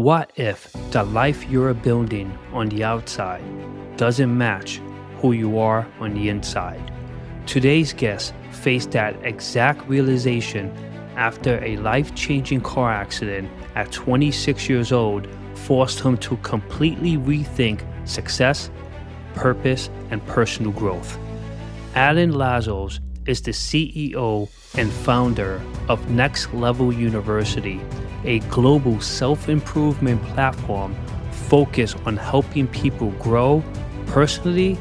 What if the life you're building on the outside doesn't match who you are on the inside? Today's guest faced that exact realization after a life-changing car accident at 26 years old forced him to completely rethink success, purpose, and personal growth. Alan Lazaros is the CEO and founder of Next Level University, a global self-improvement platform focused on helping people grow personally,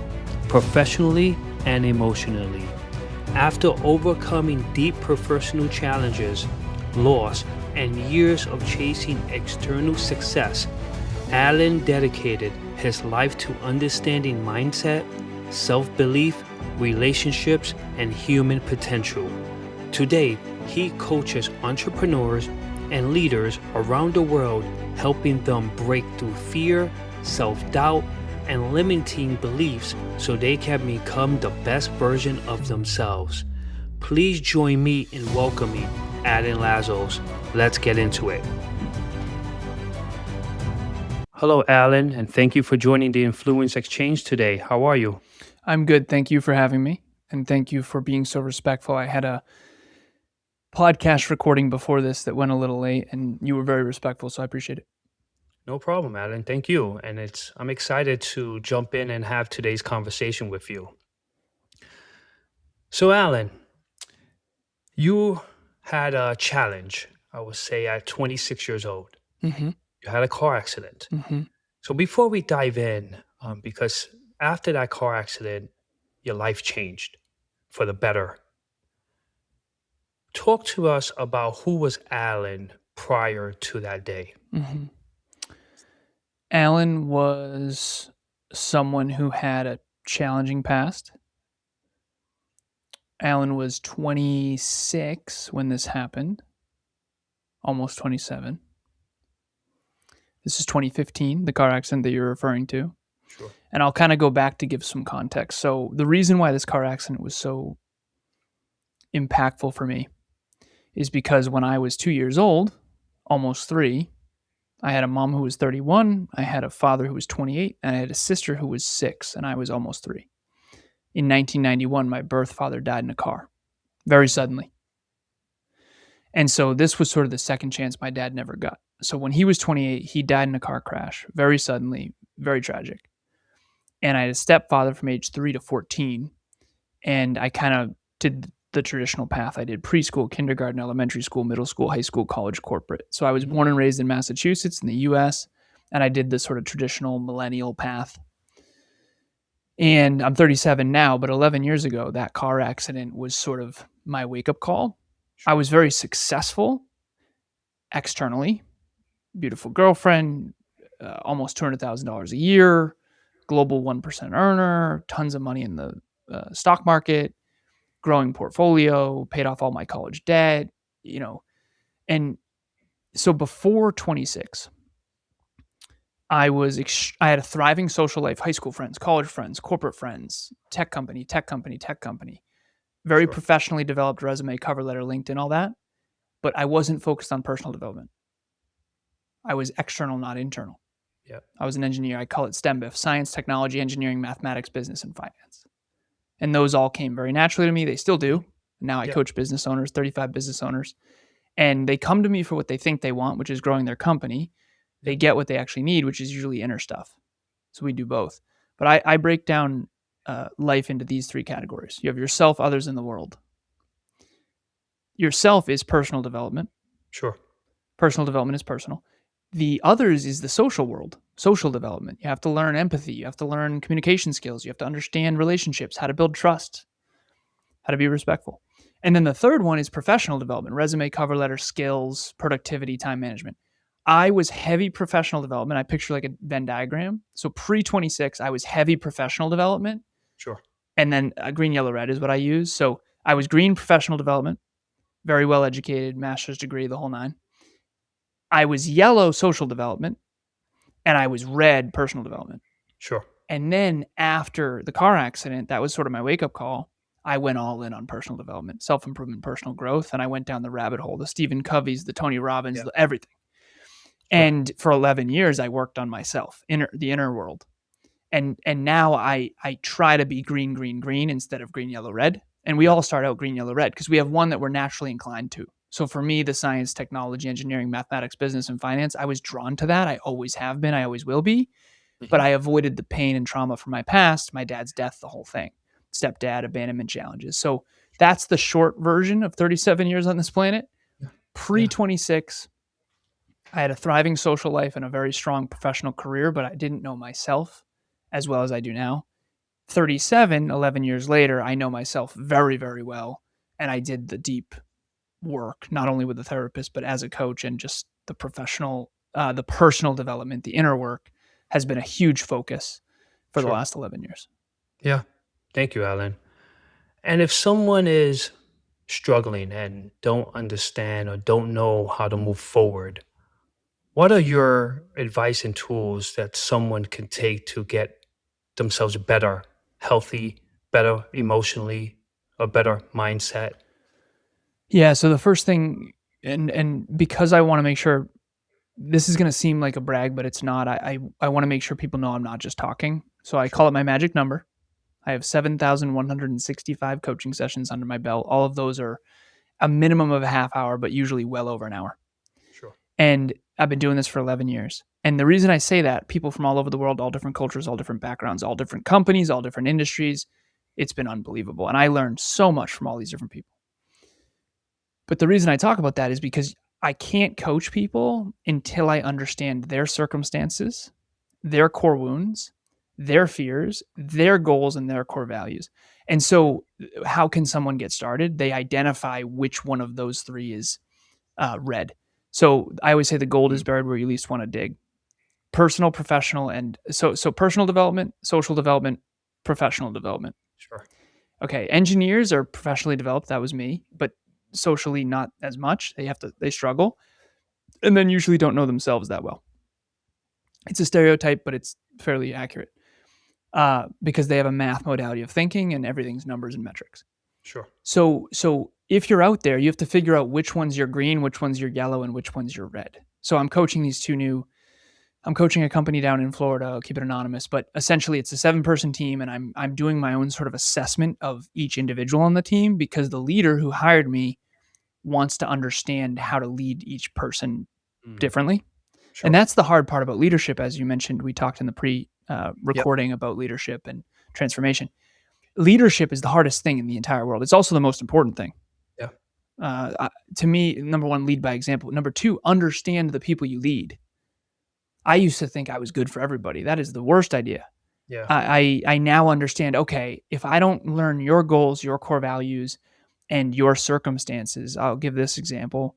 professionally, and emotionally. After overcoming deep personal challenges, loss, and years of chasing external success, Alan dedicated his life to understanding mindset, self-belief, relationships, and human potential. Today, he coaches entrepreneurs and leaders around the world, helping them break through fear, self-doubt, and limiting beliefs so they can become the best version of themselves. Please join me in welcoming Alan Lazaros. Let's get into it. Hello, Alan, and thank you for joining the Influence Exchange today. How are you? I'm good. Thank you for having me. And thank you for being so respectful. I had a podcast recording before this that went a little late, and you were very respectful, so I appreciate it. No problem, Alan. Thank you. And I'm excited to jump in and have today's conversation with you. So, Alan, you had a challenge, I would say, at 26 years old. Mm-hmm. You had a car accident. Mm-hmm. So before we dive in, because after that car accident, your life changed for the better. Talk to us about who was Alan prior to that day. Mm-hmm. Alan was someone who had a challenging past. Alan was 26 when this happened, almost 27. This is 2015, the car accident that you're referring to. Sure. And I'll kind of go back to give some context. So the reason why this car accident was so impactful for me is because when I was 2 years old, almost 3, I had a mom who was 31, I had a father who was 28, and I had a sister who was 6, and I was almost 3. In 1991, my birth father died in a car, very suddenly. And so this was sort of the second chance my dad never got. So when he was 28, he died in a car crash, very suddenly, very tragic. And I had a stepfather from age 3 to 14, and I kind of did the traditional path. I did preschool, kindergarten, elementary school, middle school, high school, college, corporate. So I was born and raised in Massachusetts in the US, and I did the sort of traditional millennial path. And I'm 37 now, but 11 years ago, that car accident was sort of my wake-up call. I was very successful externally, beautiful girlfriend, almost $200,000 a year, global 1% earner, tons of money in the stock market, growing portfolio, paid off all my college debt, and so before 26, I had a thriving social life, high school friends, college friends, corporate friends, tech company, very Sure. professionally developed resume, cover letter, LinkedIn, all that. But I wasn't focused on personal development. I was external, not internal. Yep. I was an engineer. I call it STEMBIF, science, technology, engineering, mathematics, business, and finance. And those all came very naturally to me. They still do. Now I coach business owners, 35 business owners, and they come to me for what they think they want, which is growing their company. They get what they actually need, which is usually inner stuff. So we do both. But I break down life into these 3 categories. You have yourself, others, and the world. Yourself is personal development. Sure. Personal development is personal. The others is the social world, social development. You have to learn empathy. You have to learn communication skills. You have to understand relationships, how to build trust, how to be respectful. And then the third one is professional development, resume, cover letter, skills, productivity, time management. I was heavy professional development. I picture like a Venn diagram. So pre-26, I was heavy professional development. Sure. And then green, yellow, red is what I use. So I was green professional development, very well educated, master's degree, the whole 9. I was yellow social development, and I was red personal development. Sure. And then after the car accident, that was sort of my wake-up call. I went all in on personal development, self-improvement, personal growth, and I went down the rabbit hole, the Stephen Coveys, the Tony Robbins, everything. Sure. And for 11 years, I worked on myself, the inner world. And now I try to be green, green, green instead of green, yellow, red. And we Yeah. all start out green, yellow, red because we have one that we're naturally inclined to. So for me, the science, technology, engineering, mathematics, business, and finance, I was drawn to that. I always have been. I always will be. But Hmm. I avoided the pain and trauma from my past, my dad's death, the whole thing, stepdad, abandonment challenges. So that's the short version of 37 years on this planet. Yeah. Pre Yeah. 26, I had a thriving social life and a very strong professional career, but I didn't know myself as well as I do now. 37, 11 years later, I know myself very, very well. And I did the deep work, not only with a therapist, but as a coach, and just the professional, the personal development, the inner work has been a huge focus for the Sure. last 11 years. Yeah. Thank you, Alan. And if someone is struggling and don't understand or don't know how to move forward, what are your advice and tools that someone can take to get themselves better, healthy, better emotionally, a better mindset? Yeah. So the first thing, and because I want to make sure this is going to seem like a brag, but it's not. I want to make sure people know I'm not just talking. So I Sure. call it my magic number. I have 7,165 coaching sessions under my belt. All of those are a minimum of a half hour, but usually well over an hour. Sure. And I've been doing this for 11 years. And the reason I say that, people from all over the world, all different cultures, all different backgrounds, all different companies, all different industries, it's been unbelievable. And I learned so much from all these different people. But the reason I talk about that is because I can't coach people until I understand their circumstances, their core wounds, their fears, their goals, and their core values. And so, how can someone get started? They identify which one of those three is red. So, I always say the gold is Mm. buried where you least want to dig. Personal, professional, and so personal development, social development, professional development. Sure. Okay, engineers are professionally developed. That was me, but socially not as much. They struggle, and then usually don't know themselves that well. It's a stereotype, but it's fairly accurate because they have a math modality of thinking, and everything's numbers and metrics. Sure. So if you're out there, you have to figure out which one's your green, which one's your yellow, and which one's your red. So I'm coaching these two new. I'm coaching a company down in Florida. I'll keep it anonymous, but essentially it's a 7-person team, and I'm doing my own sort of assessment of each individual on the team because the leader who hired me wants to understand how to lead each person Mm. differently. And Sure. that's the hard part about leadership. As you mentioned, we talked in the pre Yep. recording about leadership and transformation. Leadership is the hardest thing in the entire world. It's also the most important thing. Yeah. To me, number one, lead by example. Number two, understand the people you lead. I used to think I was good for everybody. That is the worst idea. Yeah. I now understand, okay, if I don't learn your goals, your core values, and your circumstances, I'll give this example.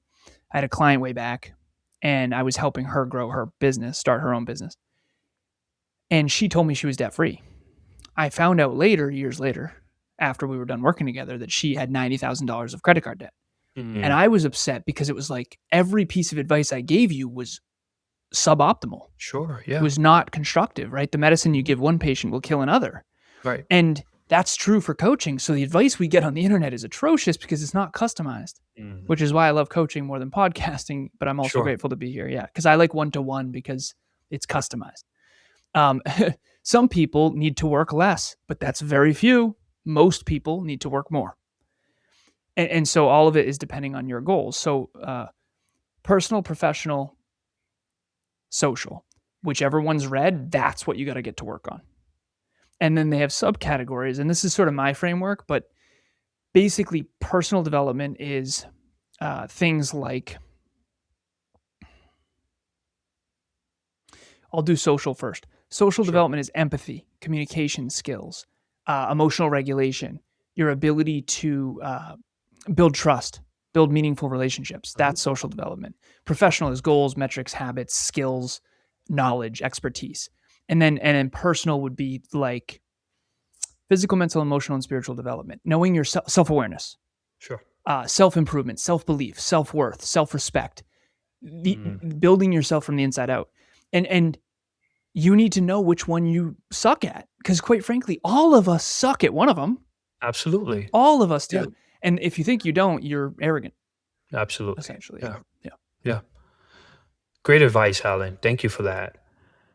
I had a client way back and I was helping her grow her business, start her own business. And she told me she was debt free. I found out later, years later, after we were done working together, that she had $90,000 of credit card debt. And Mm. I was upset because it was like every piece of advice I gave you was suboptimal. Sure. It Yeah. was not constructive, right? The medicine you Mhm. give one patient will kill another. Right. And that's true for coaching. So the advice we get on the internet is atrocious because it's not customized, Mhm. which is why I love coaching more than podcasting. But I'm also Sure. grateful to be here. Yeah. Because I like one-to-one because it's Yeah. customized. Um, some people need to work less, but that's very few. Most people need to work more. And so all of it is depending on your goals. So personal, professional, social, whichever one's red, that's what you got to get to work on. And then they have subcategories. And this is sort of my framework, but basically personal development is things like, I'll do social first. Social Sure. development is empathy, communication skills, emotional regulation, your ability to build trust, build meaningful relationships. Mhm. That's social development. Professional is goals, metrics, habits, skills, knowledge, expertise. And then personal would be like physical, mental, emotional, and spiritual development. Knowing your self awareness, Sure. self improvement, self belief, self worth, self respect, Mm. building yourself from the inside out. And you need to know which one you suck at, because quite frankly, all of us suck at one of them. Absolutely. All of us Yeah. do. And if you think you don't, you're arrogant, Absolutely. essentially. Yeah. Yeah. Yeah. Great advice, Alan. Thank you for that.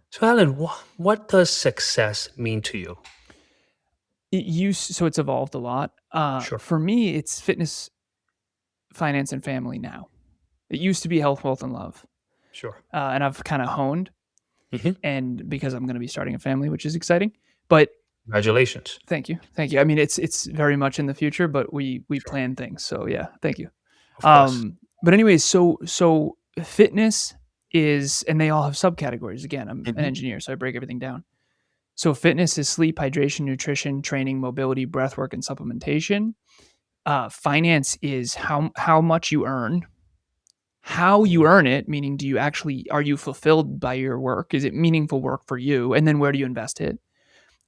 So, Alan, what does success mean to you? So it's evolved a lot. Sure. For me, it's fitness, finance, and family now. It used to be health, wealth, and love, Sure. and I've kind of honed, Hmm. and because I'm going to be starting a family, which is exciting. But Congratulations. thank you, thank you. I mean, it's very much in the future, but we Sure. plan things. So yeah, thank you. Of course. But anyways, so fitness is, and they all have subcategories. Again, I'm an Hmm. engineer, so I break everything down. So fitness is sleep, hydration, nutrition, training, mobility, breath work, and supplementation. Finance is how much you earn, how you earn it, meaning are you fulfilled by your work? Is it meaningful work for you? And then where do you invest it?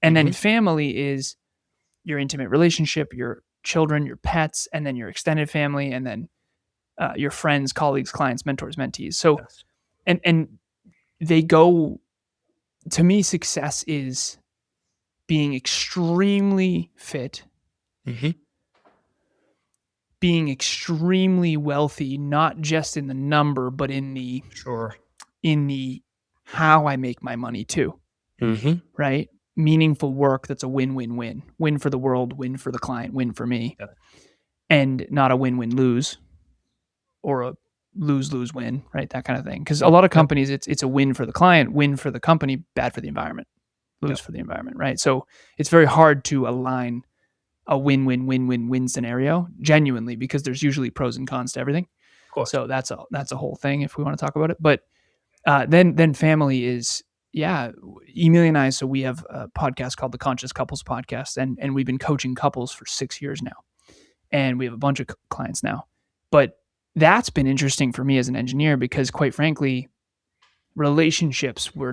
And then Hmm. family is your intimate relationship, your children, your pets, and then your extended family, and then your friends, colleagues, clients, mentors, mentees. So Yes. and they go, to me, success is being extremely fit, Hmm. being extremely wealthy, not just in the number, but in the Sure. how I make my money too, Hmm. right? Meaningful work that's a win-win-win. Win for the world, win for the client, win for me, Yeah. and not a win-win-lose or a lose-lose-win, right? That kind of thing. Because a Yeah. lot of Yeah. companies, it's a win for the client, win for the company, bad for the environment, Yeah. lose for the environment, right? So it's very hard to align a win-win-win-win-win scenario genuinely, because there's usually pros and cons to everything. Of course. So that's a whole thing if we want to talk about it. But then family is, yeah, Emilia and I. So we have a podcast called the Conscious Couples Podcast, and we've been coaching couples for 6 years now, and we have a bunch of clients now. But that's been interesting for me as an engineer because, quite frankly, relationships they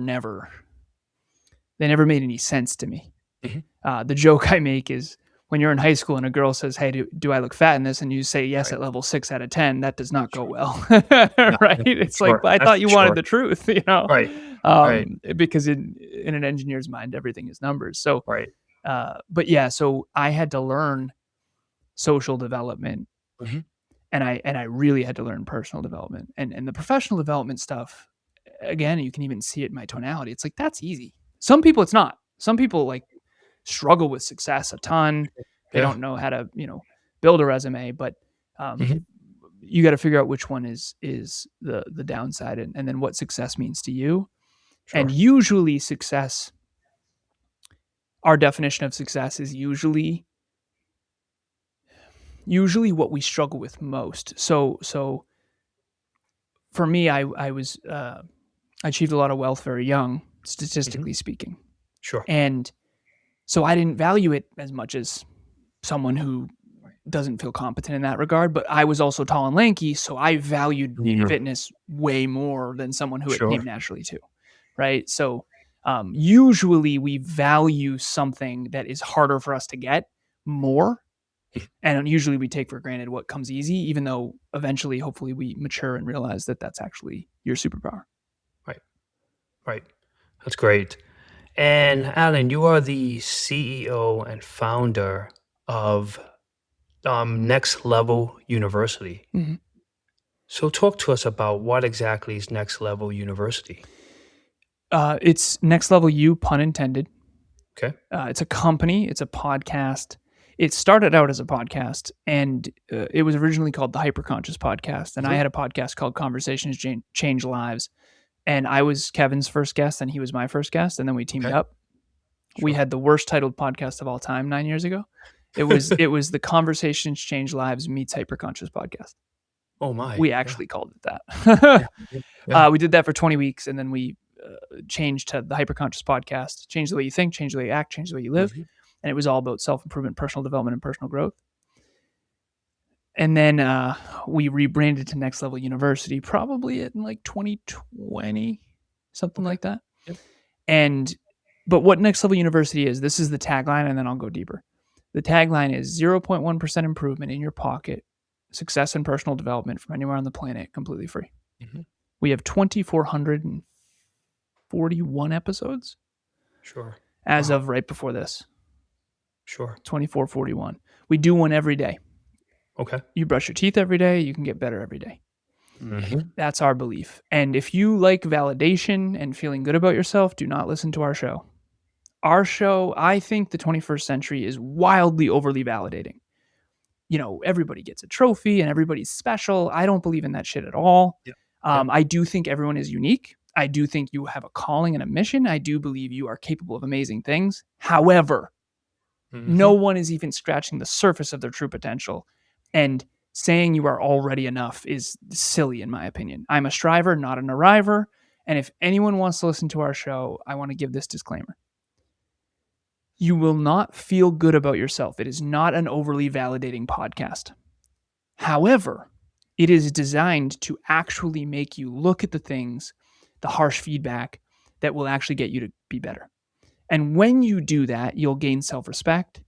never made any sense to me. Hmm. The joke I make is, when you're in high school and a girl says, "Hey, do I look fat in this?" and you say yes Right. at level 6 out of 10, that does not go Sure. well, Yeah. right? Yeah. It's like, Sure. but I That's thought for you wanted sure. the truth, Right. Right. because in an engineer's mind, everything is numbers. So, Right. but yeah, so I had to learn social development, Hmm. and I really had to learn personal development, and the professional development stuff. Again, you can even see it in my tonality. It's like, that's easy. Some people it's not. Some people like struggle with success a ton. They Yeah. don't know how to, build a resume, but um, Hmm. you got to figure out which one is the downside, and then what success means to you. And Sure. usually success, our definition of success is usually what we struggle with most. So for me, I achieved a lot of wealth very young, Hmm. statistically speaking. Sure. And so I didn't value it as much as someone who Right. doesn't feel competent in that regard. But I was also tall and lanky, so I valued Mm. fitness way more than someone who it Sure. came naturally to, right? So usually we value something that is harder for us to get more, and usually we take for granted what comes easy, even though eventually, hopefully, we mature and realize that that's actually your superpower. Right. Right. That's great. And Alan, you are the CEO and founder of Next Level University. Mhm. So, talk to us about what exactly is Next Level University. It's Next Level U, pun intended. Okay. It's a company. It's a podcast. It started out as a podcast, and it was originally called the Hyperconscious Podcast. And I Hmm. had a podcast called Conversations Change Lives. And I was Kevin's first guest, and he was my first guest, and then we teamed Okay. up. We Sure. had the worst titled podcast of all time 9 years ago. It was the Conversations Change Lives meets Hyperconscious Podcast. Oh my. We Yeah. actually called it Yeah. that. Yeah. Yeah. We did that for 20 weeks, and then we changed to the Hyperconscious Podcast. Change the way you think, change the way you act, change the way you live. Hmm. And it was all about self-improvement, personal development, and personal growth. And then we rebranded to Next Level University, probably in like 2020, something Okay. like that. Yep. But what Next Level University is, this is the tagline, and then I'll go deeper. The tagline is 0.1% improvement in your pocket, success and personal development from anywhere on the planet, completely free. Hmm. We have 2,441 episodes Sure. as Wow. of right before this. Sure. 2441. We do one every day. Okay. You brush your teeth every day, you can get better every day. That's our belief. And if you like validation and feeling good about yourself, do not listen to our show. Our show, I think the 21st century is wildly overly validating. Everybody gets a trophy and everybody's special. I don't believe in that shit at all. Yep. Yep. I do think everyone is unique. I do think you have a calling and a mission. I do believe you are capable of amazing things. However, no one is even scratching the surface of their true potential. And saying you are already enough is silly, in my opinion. I'm a striver, not an arriver. And if anyone wants to listen to our show, I want to give this disclaimer. You will not feel good about yourself. It is not an overly validating podcast. However, it is designed to actually make you look at the things, the harsh feedback that will actually get you to be better. And when you do that, you'll gain self-respect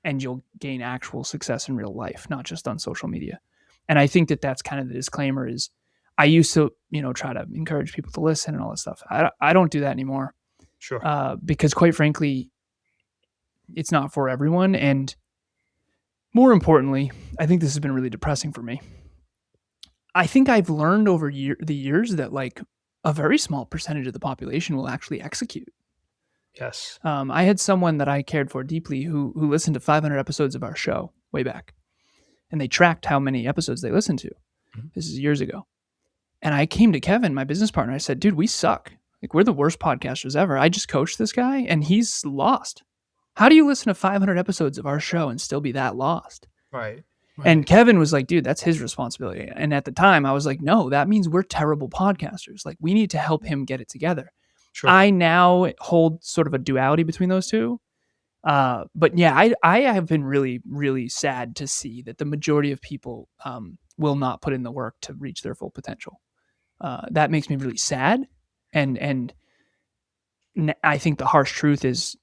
and you'll gain actual success in real life, not just on social media. And I think that that's kind of the disclaimer is I used to, try to encourage people to listen and all that stuff. I don't do that anymore. Sure. Because quite frankly, it's not for everyone. And more importantly, I think this has been really depressing for me. I think I've learned over the years that like a very small percentage of the population will actually execute. Yes. I had someone that I cared for deeply who listened to 500 episodes of our show way back, and they tracked how many episodes they listened to. Mm-hmm. This is years ago. And I came to Kevin, my business partner. I said, dude, we suck. Like, we're the worst podcasters ever. I just coached this guy and he's lost. How do you listen to 500 episodes of our show and still be that lost? Right. And Kevin was like, dude, that's his responsibility. And at the time I was like, no, that means we're terrible podcasters. Like, we need to help him get it together. Sure. I now hold sort of a duality between those two. But yeah, I have been really, really sad to see that the majority of people will not put in the work to reach their full potential. That makes me really sad. And I think the harsh truth is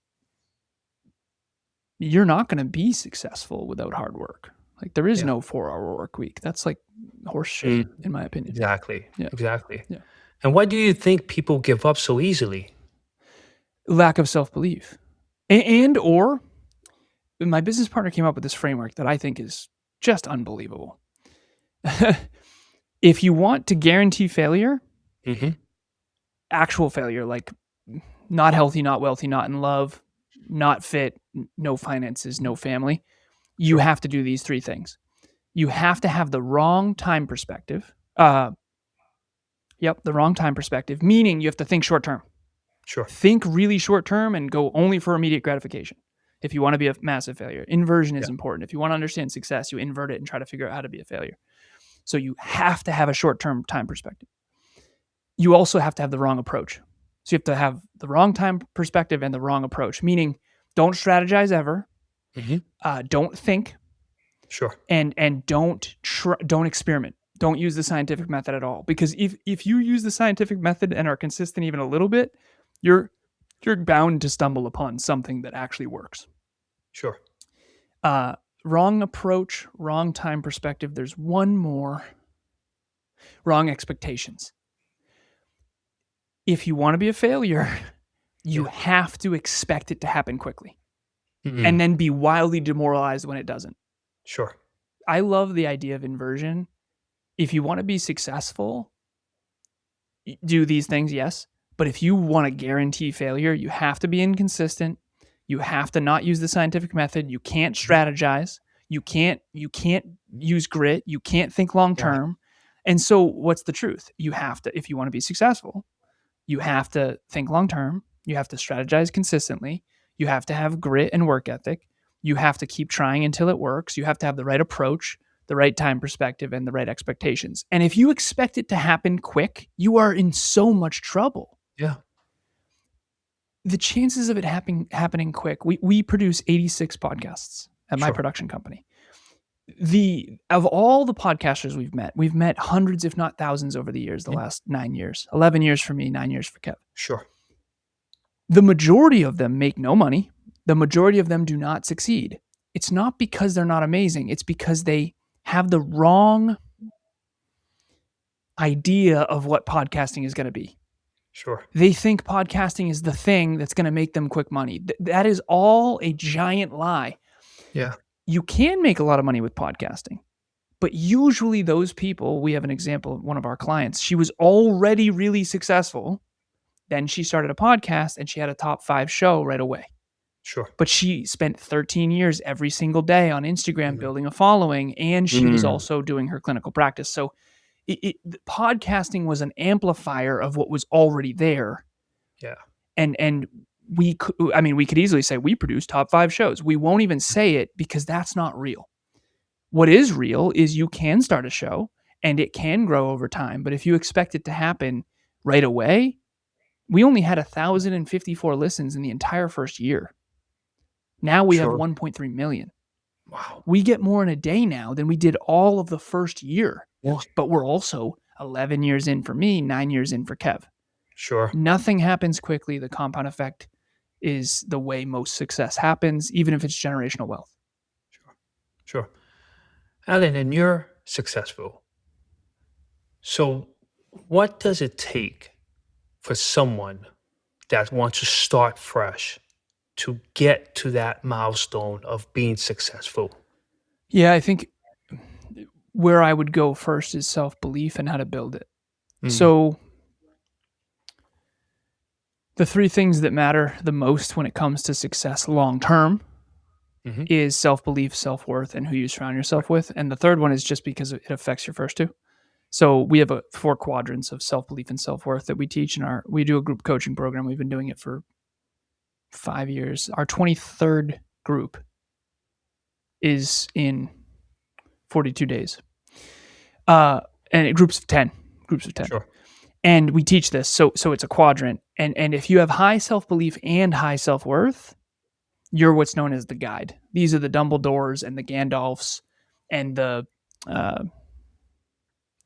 you're not going to be successful without hard work. Like, there is no 4-hour work week. That's like horse shit, in my opinion. Exactly. Yeah. Exactly. Yeah. And why do you think people give up so easily? Lack of self-belief. Or my business partner came up with this framework that I think is just unbelievable. If you want to guarantee failure, actual failure, like not healthy, not wealthy, not in love, not fit, no finances, no family, you have to do these 3 things. You have to have the wrong time perspective. The wrong time perspective, meaning you have to think short term. Sure. Think really short term and go only for immediate gratification. If you want to be a massive failure, inversion is important. If you want to understand success, you invert it and try to figure out how to be a failure. So you have to have a short term time perspective. You also have to have the wrong approach. So you have to have the wrong time perspective and the wrong approach, meaning don't strategize ever. Don't think. Sure. And don't experiment. Don't use the scientific method at all. Because if you use the scientific method and are consistent even a little bit, you're bound to stumble upon something that actually works. Sure. Wrong approach, wrong time perspective. There's one more. Wrong expectations. If you want to be a failure, you have to expect it to happen quickly. And then be wildly demoralized when it doesn't. Sure. I love the idea of inversion. If you want to be successful, do these things, yes. But if you want to guarantee failure, you have to be inconsistent. You have to not use the scientific method. You can't strategize. You can't use grit. You can't think long term. And so what's the truth? You have to, if you want to be successful, you have to think long term. You have to strategize consistently. You have to have grit and work ethic. You have to keep trying until it works. You have to have the right approach, the right time perspective, and the right expectations. And if you expect it to happen quick, you are in so much trouble. Yeah. The chances of it happening quick, we produce 86 podcasts at my production company. Of all the podcasters we've met hundreds, if not thousands over the years, the last 9 years, 11 years for me, 9 years for Kev. Sure. The majority of them make no money. The majority of them do not succeed. It's not because they're not amazing. It's because they have the wrong idea of what podcasting is going to be. Sure. They think podcasting is the thing that's going to make them quick money. That is all a giant lie. Yeah. You can make a lot of money with podcasting, But usually those people, we have an example of one of our clients, she was already really successful. Then she started a podcast and she had a top 5 show right away. Sure. But she spent 13 years every single day on Instagram Mhm. building a following, and she was Mm. also doing her clinical practice. So podcasting was an amplifier of what was already there. Yeah. And we could easily say we produce top 5 shows. We won't even say it because that's not real. What is real is you can start a show and it can grow over time. But if you expect it to happen right away, we only had 1,054 listens in the entire first year. Now we have Sure. 1.3 million. Wow. We get more in a day now than we did all of the first year. Well, But we're also 11 years in for me, 9 years in for Kev. sure. Nothing happens quickly. The compound effect is the way most success happens, even if it's generational wealth. Sure. Alan, and you're successful. So, what does it take for someone that wants to start fresh to get to that milestone of being successful? Yeah, I think where I would go first is self-belief and how to build it. Mm. So the 3 things that matter the most when it comes to success long term Hmm. is self-belief, self-worth, and who you surround yourself Right. with. And the third one is just because it affects your first 2. So we have 4 quadrants of self-belief and self-worth that we teach we do a group coaching program. We've been doing it for 5 years. Our 23rd group is in 42 days. And groups of 10. Sure. And we teach this. So it's a quadrant. And if you have high self-belief and high self-worth, you're what's known as the guide. These are the Dumbledores and the Gandalfs and the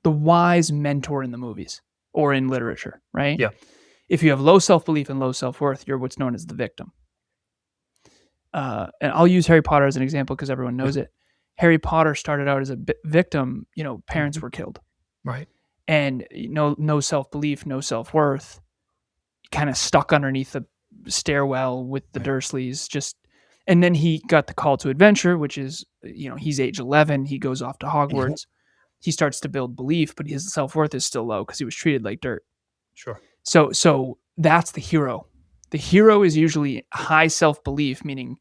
wise mentor in the movies or in literature, right? Yeah. If you have low self-belief and low self-worth, you're what's known as the victim. And I'll use Harry Potter as an example because everyone knows it. Harry Potter started out as a victim. Parents were killed. Right. And no self-belief, no self-worth, kind of stuck underneath the stairwell with the Dursleys. And then he got the call to adventure, which is, he's age 11. He goes off to Hogwarts. He starts to build belief, but his self-worth is still low because he was treated like dirt. Sure. So that's the hero. The hero is usually high self-belief, meaning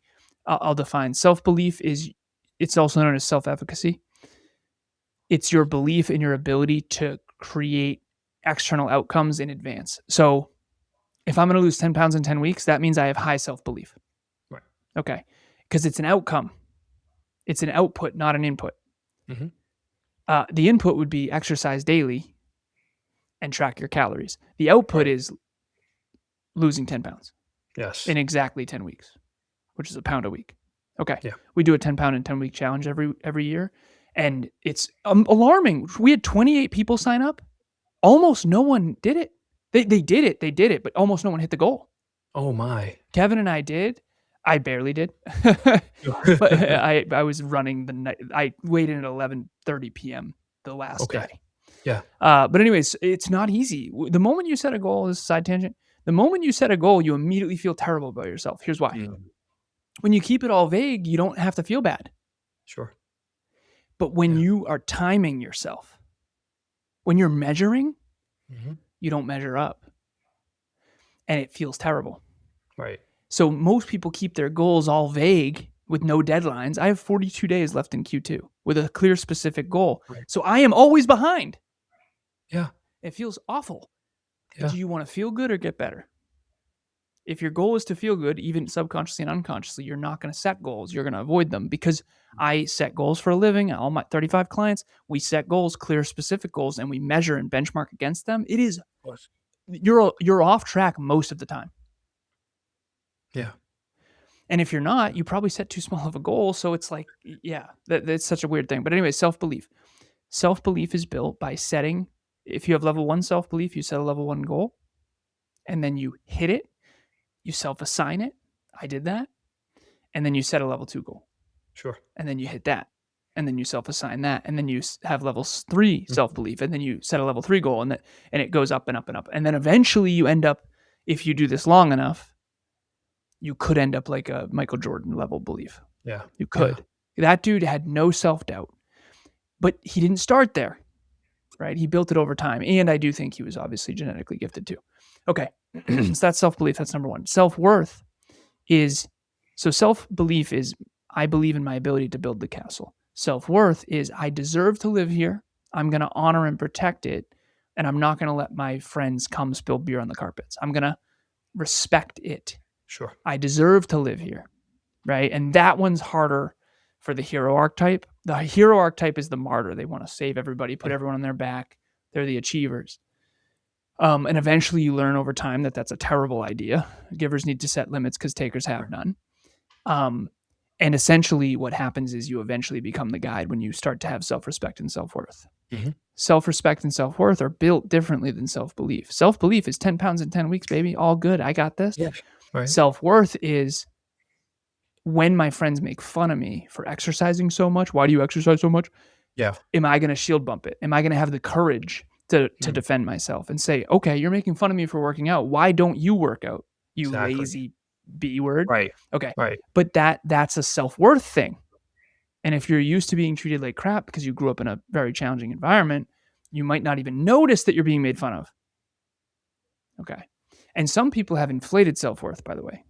I'll define self-belief it's also known as self-efficacy. It's your belief in your ability to create external outcomes in advance. So if I'm going to lose 10 pounds in 10 weeks, that means I have high self-belief. Right. Okay. Because it's an outcome. It's an output, not an input. Mm-hmm. The input would be exercise daily and track your calories. The output Right. is losing 10 pounds Yes. in exactly 10 weeks, which is a pound a week. Okay. Yeah. We do a 10 pound and 10 week challenge every year. And it's alarming. We had 28 people sign up. Almost no one did it. They did it, but almost no one hit the goal. Oh my. Kevin and I did. I barely did. But I was running the night. I weighed in at 11:30 p.m. the last Okay. day. Yeah. But anyways, it's not easy. The moment you set a goal, this is a side tangent. The moment you set a goal, you immediately feel terrible about yourself. Here's why. Mm. When you keep it all vague, you don't have to feel bad. Sure. But when Yeah. you are timing yourself, when you're measuring, Mm-hmm. you don't measure up. And it feels terrible. Right. So most people keep their goals all vague with no deadlines. I have 42 days left in Q2 with a clear, specific goal. Right. So I am always behind. Yeah. It feels awful. Yeah. Do you want to feel good or get better? If your goal is to feel good, even subconsciously and unconsciously, you're not going to set goals. You're going to avoid them because I set goals for a living. All my 35 clients, we set goals, clear, specific goals, and we measure and benchmark against them. It is, you're off track most of the time. Yeah. And if you're not, you probably set too small of a goal. So it's like, yeah, that's such a weird thing. But anyway, self-belief. Self-belief is built by setting, if you have level 1 self-belief, you set a level 1 goal, and then you hit it, you self-assign it. I did that. And then you set a level 2 goal. Sure. And then you hit that. And then you self-assign that. And then you have level 3 self-belief. And then you set a level 3 goal. And it goes up and up and up. And then eventually you end up, if you do this long enough, you could end up like a Michael Jordan level belief. Yeah. You could. Yeah. That dude had no self-doubt. But he didn't start there, right? He built it over time. And I do think he was obviously genetically gifted too. Okay. So that's self-belief. That's number one. Self-worth is, so self-belief is, I believe in my ability to build the castle. Self-worth is, I deserve to live here. I'm going to honor and protect it. And I'm not going to let my friends come spill beer on the carpets. I'm going to respect it. Sure. I deserve to live here, right? And that one's harder for the hero archetype. The hero archetype is the martyr. They want to save everybody, put everyone on their back. They're the achievers. And eventually you learn over time that that's a terrible idea. Givers need to set limits because takers have none. And essentially what happens is you eventually become the guide when you start to have self-respect and self-worth. Mm-hmm. Self-respect and self-worth are built differently than self-belief. Self-belief is 10 pounds in 10 weeks, baby. All good. I got this. Yeah. Right. Self-worth is when my friends make fun of me for exercising so much. Why do you exercise so much? Yeah. Am I going to shield bump it? Am I going to have the courage to defend myself and say, okay, you're making fun of me for working out. Why don't you work out? You Exactly. lazy B word. Right. Okay. Right. But that's a self-worth thing. And if you're used to being treated like crap because you grew up in a very challenging environment, you might not even notice that you're being made fun of. Okay. And some people have inflated self-worth, by the way.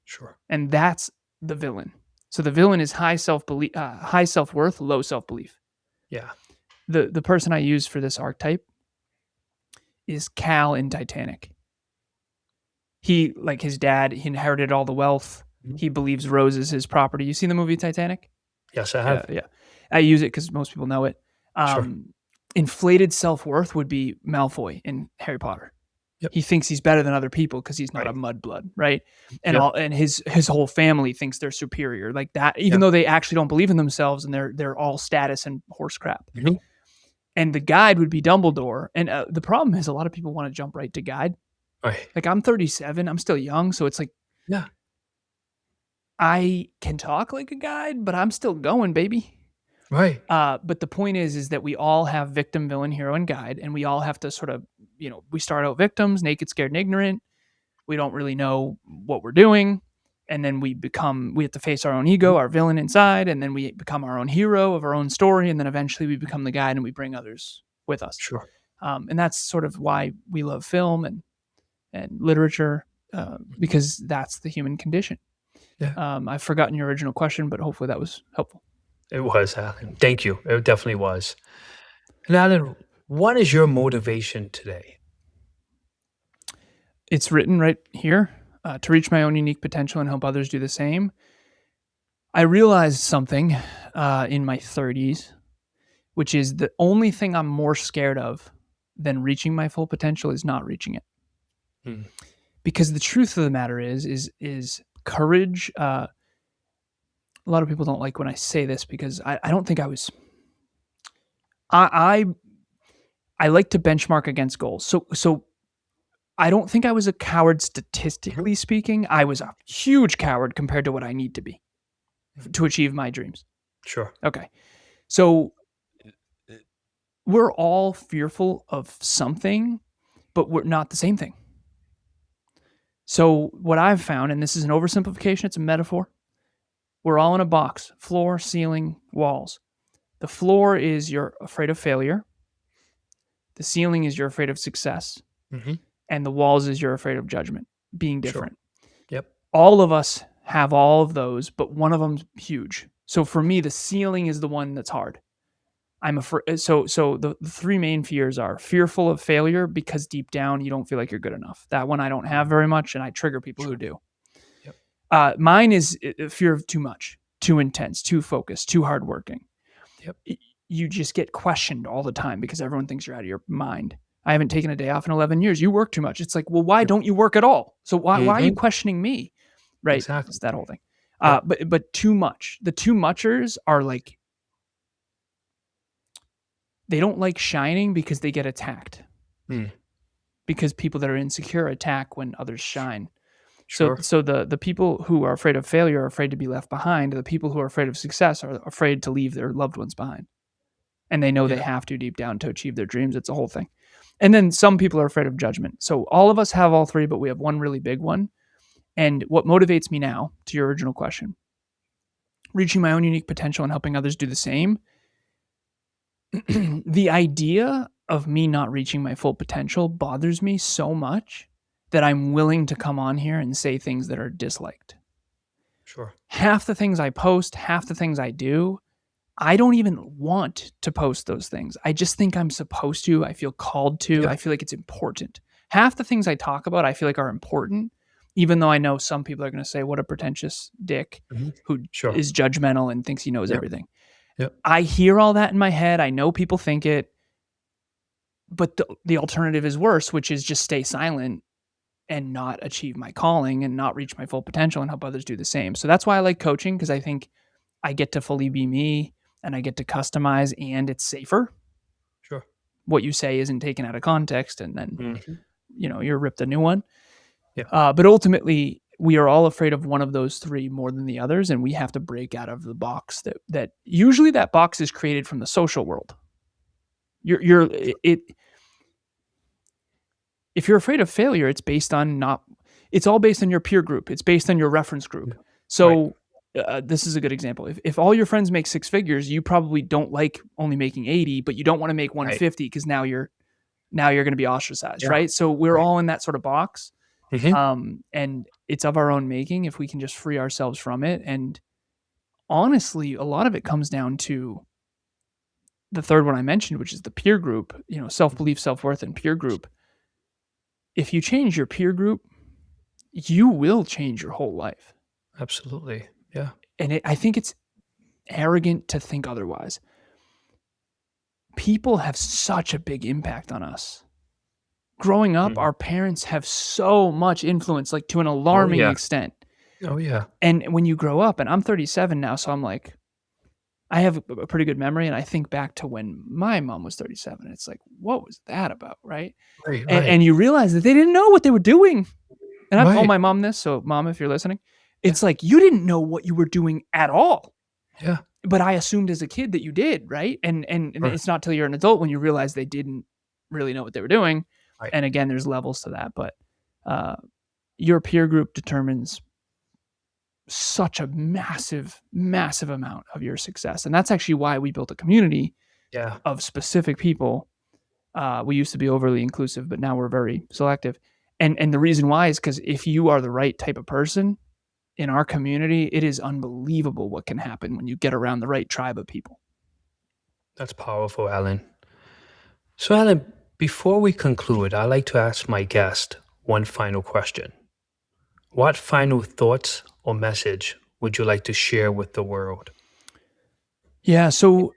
Sure. And that's the villain. So the villain is high self-belief, high self-worth, low self-belief. Yeah. The person I use for this archetype is Cal in Titanic. He, like his dad, he inherited all the wealth. Mm-hmm. He believes Rose is his property. You seen the movie Titanic? Yes, I have. Yeah. I use it because most people know it. Sure. Inflated self-worth would be Malfoy in Harry Potter. Yep. He thinks he's better than other people because he's not a mudblood, right? And and his whole family thinks they're superior, like that, even though they actually don't believe in themselves and they're all status and horse crap. Mm-hmm. And the guide would be Dumbledore. And the problem is a lot of people want to jump right to guide. Right. Like I'm 37, I'm still young, so it's like, I can talk like a guide, but I'm still going, baby. Right. But the point is that we all have victim, villain, hero, and guide, and we all have to sort of, we start out victims, naked, scared, and ignorant. We don't really know what we're doing. And then we have to face our own ego, our villain inside, and then we become our own hero of our own story. And then eventually we become the guide and we bring others with us. Sure. And that's sort of why we love film and literature, because that's the human condition. Yeah. I've forgotten your original question, but hopefully that was helpful. It was, Alan. Thank you. It definitely was. And Alan, what is your motivation today? It's written right here. To reach my own unique potential and help others do the same. I realized something in my 30s, which is the only thing I'm more scared of than reaching my full potential is not reaching it. Because the truth of the matter is courage. A lot of people don't like when I say this because I don't think I was. I like to benchmark against goals. So I don't think I was a coward statistically speaking. I was a huge coward compared to what I need to be to achieve my dreams. Sure. Okay. So we're all fearful of something, but we're not the same thing. So what I've found, and this is an oversimplification, it's a metaphor. We're all in a box, floor, ceiling, walls. The floor is you're afraid of failure. The ceiling is you're afraid of success. Mm-hmm. And the walls is you're afraid of judgment, being different. Sure. Yep. All of us have all of those, but one of them's huge. So for me, the ceiling is the one that's hard. I'm afraid. So the three main fears are fearful of failure because deep down you don't feel like you're good enough. That one I don't have very much, and I trigger people who do. Yep. Mine is fear of too much, too intense, too focused, too hardworking. Yep. You just get questioned all the time because everyone thinks you're out of your mind. I haven't taken a day off in 11 years. You work too much. It's like, well, why don't you work at all? So why are you questioning me? Right. Exactly. It's that whole thing. Yeah. But too much. The too muchers are like, they don't like shining because they get attacked. Because people that are insecure attack when others shine. Sure. So the people who are afraid of failure are afraid to be left behind. The people who are afraid of success are afraid to leave their loved ones behind. And they know they have to deep down to achieve their dreams. It's a whole thing. And then some people are afraid of judgment. So all of us have all three, but we have one really big one. And what motivates me now, to your original question, reaching my own unique potential and helping others do the same, the idea of me not reaching my full potential bothers me so much that I'm willing to come on here and say things that are disliked. Sure. Half the things I post, half the things I do, I don't even want to post those things. I just think I'm supposed to. I feel called to. Yeah. I feel like it's important. Half the things I talk about, I feel like are important, even though I know some people are going to say, what a pretentious dick who Sure. is judgmental and thinks he knows Yep. everything. Yep. I hear all that in my head. I know people think it, but the alternative is worse, which is just stay silent and not achieve my calling and not reach my full potential and help others do the same. So that's why I like coaching, because I think I get to fully be me and I get to customize and it's safer. Sure. What you say isn't taken out of context and then, Hmm. you're ripped a new one. Yeah. But ultimately, we are all afraid of one of those three more than the others, and we have to break out of the box that usually that box is created from the social world. You're it If you're afraid of failure, it's all based on your peer group. It's based on your reference Yeah. group. Right. So this is a good example. If all your friends make six figures, you probably don't like only making 80, but you don't want to make Right. 150 because now you're going to be ostracized, Yeah. right? So we're Right. all in that sort of box. Hmm. And it's of our own making if we can just free ourselves from it. And honestly, a lot of it comes down to the third one I mentioned, which is the peer group, self-belief, self-worth, and peer group. If you change your peer group, you will change your whole life. Absolutely. Yeah. And I think it's arrogant to think otherwise. People have such a big impact on us. Growing up, Mhm. our parents have so much influence, like to an Oh alarming yeah. extent. Oh yeah. And when you grow up, and I'm 37 now, so I'm like, I have a pretty good memory. And I think back to when my mom was 37. It's like, what was that about? Right. Right. And Right. you realize that they didn't know what they were doing. And I've told Right. my mom this. So, mom, if you're listening, Yeah. it's like you didn't know what you were doing at all. Yeah. But I assumed as a kid that you did, right? And Sure. it's not till you're an adult when you realize they didn't really know what they were doing. Right. And again, there's levels to that, but uh, your peer group determines such a massive, massive amount of your success. And that's actually why we built a community Yeah. of specific people. We used to be overly inclusive, but now we're very selective. And the reason why is because if you are the right type of person in our community, it is unbelievable what can happen when you get around the right tribe of people. That's powerful, Alan. So, Alan, before we conclude, I'd like to ask my guest one final question. What final thoughts or message would you like to share with the world? Yeah. So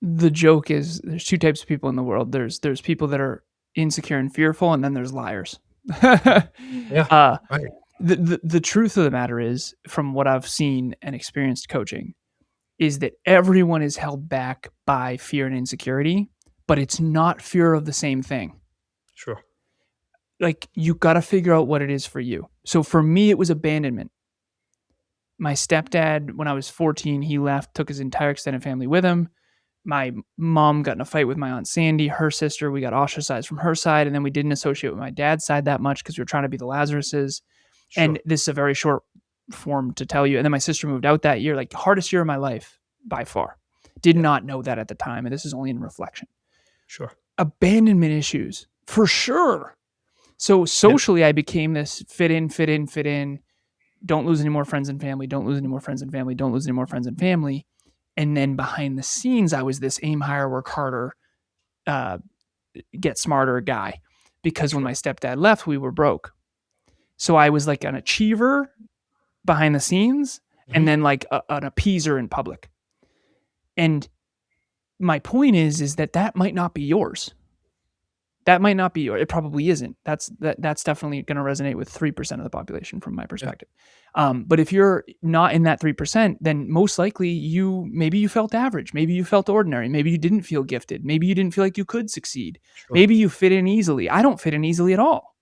the joke is there's two types of people in the world. There's people that are insecure and fearful, and then there's liars. Yeah. uh, Right. the truth of the matter is, from what I've seen and experienced coaching, is that everyone is held back by fear and insecurity, but it's not fear of the same thing. Sure. Like you got to figure out what it is for you. So for me, it was abandonment. My stepdad, when I was 14, he left, took his entire extended family with him. My mom got in a fight with my aunt Sandy, her sister. We got ostracized from her side, and then we didn't associate with my dad's side that much because we were trying to be the Lazarus's. And Sure. this is a very short form to tell you. And then my sister moved out that year, like hardest year of my life by far. Did Yeah. not know that at the time, and this is only in reflection. Sure. Abandonment issues for sure. So Yeah. socially, I became this fit in, fit in, fit in. Don't lose any more friends and family. Don't lose any more friends and family. Don't lose any more friends and family. And then behind the scenes, I was this aim higher, work harder, uh, get smarter guy. Because when my Sure. stepdad left, we were broke. So I was like an achiever behind the scenes and Hmm. then like an appeaser in public. And my point is that might not be yours. That might not be yours. It probably isn't. That's definitely going to resonate with 3% of the population from my Yeah. perspective. But if you're not in that 3%, then most likely maybe you felt average, maybe you felt ordinary, maybe you didn't feel gifted, maybe you didn't feel like you could succeed, Sure. maybe you fit in easily. I don't fit in easily at all.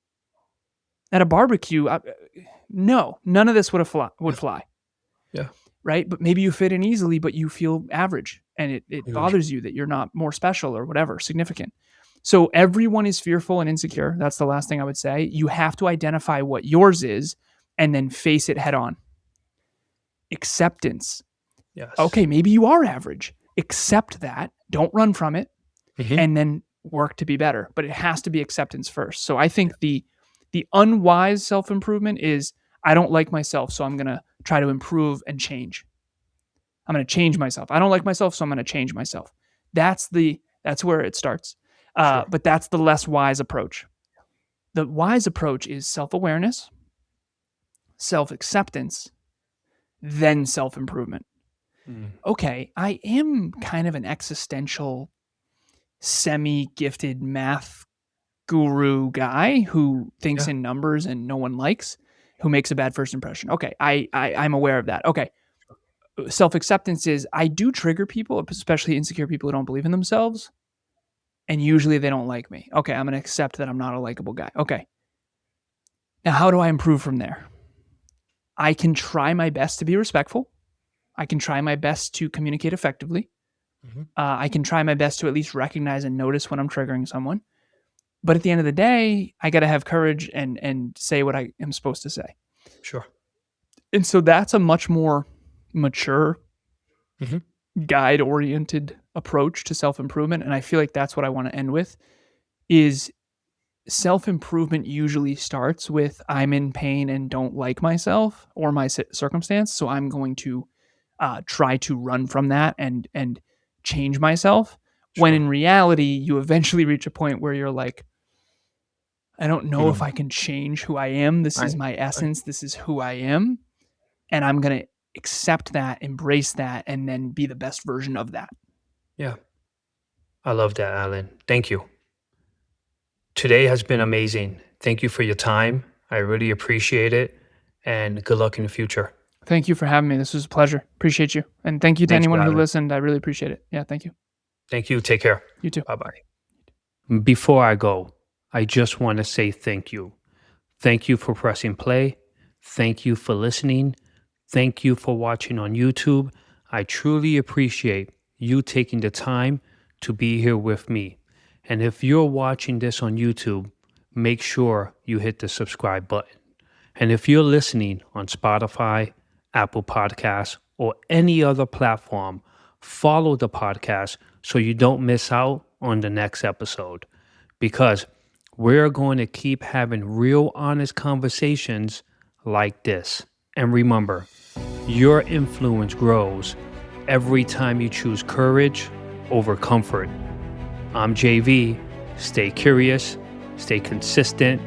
At a barbecue, no, none of this would Yeah. fly, Yeah. right? But maybe you fit in easily, but you feel average, and it Huge. bothers you that you're not more special or whatever, significant. So everyone is fearful and insecure. That's the last thing I would say. You have to identify what yours is and then face it head on. Acceptance. Yes. Okay, maybe you are average. Accept that. Don't run from it, Mhm. and then work to be better. But it has to be acceptance first. So I think the unwise self-improvement is I don't like myself, so I'm going to try to improve and change. I'm going to change myself. I don't like myself, so I'm going to change myself. That's where it starts. Sure. But that's the less wise approach. The wise approach is self-awareness, self-acceptance, then self-improvement. Mm. Okay, I am kind of an existential, semi-gifted math guru guy who thinks Yeah. in numbers and no one likes, who makes a bad first impression. Okay, I'm aware of that. Okay, self-acceptance is I do trigger people, especially insecure people who don't believe in themselves, and usually they don't like me. Okay, I'm going to accept that I'm not a likable guy. Okay. Now, how do I improve from there? I can try my best to be respectful. I can try my best to communicate effectively. Mhm. I can try my best to at least recognize and notice when I'm triggering someone. But at the end of the day, I got to have courage and say what I am supposed to say. Sure. And so that's a much more mature, Mhm. guide oriented approach to self-improvement, and I feel like that's what I want to end with is self-improvement usually starts with I'm in pain and don't like myself or my circumstance, so I'm going to try to run from that and change myself. When Sure. in reality, you eventually reach a point where you're like, I don't You know if know, I can change who I am. This I is my I essence. This is who I am, and I'm gonna accept that, embrace that, and then be the best version of that. yeah. I love that, Alan. Thank you. Today has been amazing. Thank you for your time. I really appreciate it, and good luck in the future. Thank you for having me. This was a pleasure. Appreciate you, and thank you to Thank you, anyone who Alan. listened. I really appreciate it. Yeah, thank you. Thank you. Take care. You too. Bye-bye. Before I go, I just want to say thank you. Thank you for pressing play. Thank you for listening. Thank you for watching on YouTube. I truly appreciate you taking the time to be here with me. And if you're watching this on YouTube, make sure you hit the subscribe button. And if you're listening on Spotify, Apple Podcasts, or any other platform, follow the podcast so you don't miss out on the next episode. Because we're going to keep having real honest conversations like this. And remember, your influence grows every time you choose courage over comfort. I'm JV. Stay curious, stay consistent,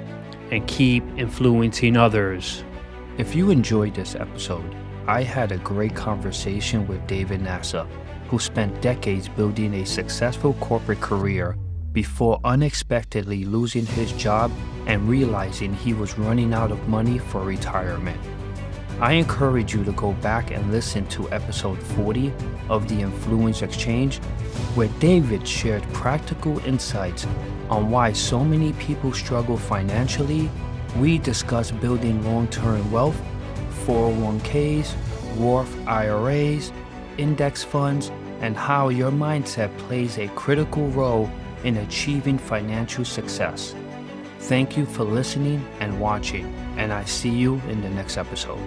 and keep influencing others. If you enjoyed this episode, I had a great conversation with David Nassa, who spent decades building a successful corporate career before unexpectedly losing his job and realizing he was running out of money for retirement. I encourage you to go back and listen to episode 40 of The Influence Exchange, where David shared practical insights on why so many people struggle financially. We discuss building long-term wealth, 401ks, Roth IRAs, index funds, and how your mindset plays a critical role in achieving financial success. Thank you for listening and watching, and I see you in the next episode.